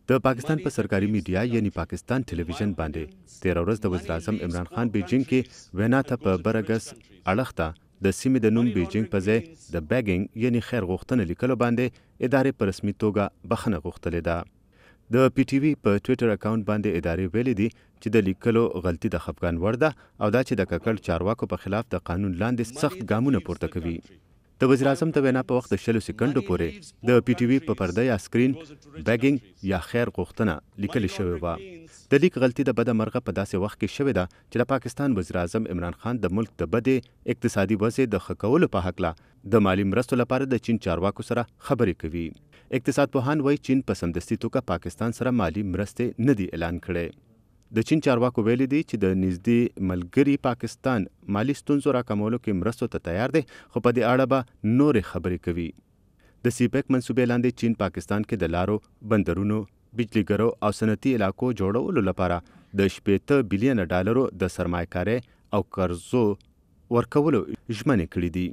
د پاکستان په سرکاري میډیا یعنی پاکستان ټلویزیون باندې 13 ورځ د وزیر اعظم عمران خان بیجینګ کې وینا ته په برګس اړخته د سیمې د نوم بیجینګ په ځای د بیګینګ یعنی خیر غوښتنه لیکلو باندې ادارې په رسمي توګه بخښنه غوښتلې ده. د پی ټی وی په ټویټر اکاونټ باندې ادارې ویلي دي چې د لیکلو غلطي د خفګان وړ ده او دا چې د ککړ چارواکو په خلاف د قانون لاندې سخت ګامونه پورته کوي. د وزیر اعظم د وینا په وخت د 60 سکندو پورې د پی ټی وی په پرده یا سکرین بیګینګ یا خیر غوښتنه لیکل شوې وه. د لیک غلطي د بده مرغه په داسې وخت کې شوې ده چې د پاکستان وزیر اعظم عمران خان د ملک د بدې اقتصادي وضع د ښه کولو په هکله د مالی مرستو لپاره د چین چارواکو سره خبرې کوي. اقتصاد پوهان وایي چین په سمدستي توګه پاکستان سره مالی مرستې نه دي اعلان کړي. د چین چارواکو ویلي دي چې د نږدې ملګري پاکستان مالی ستونزو راکمولو کې مرستو ته تیار دی خو په دې اړه به نورې خبرې کوي. د سی پیک منصوبې لاندې چین پاکستان کې د لارو، بندرونو، بجلیګرو او صنعتي علاقو جوړولو لپاره د 80 بلین ډالرو د سرمایه‌کارۍ او قرضو ورکولو ژمنې کړې دي.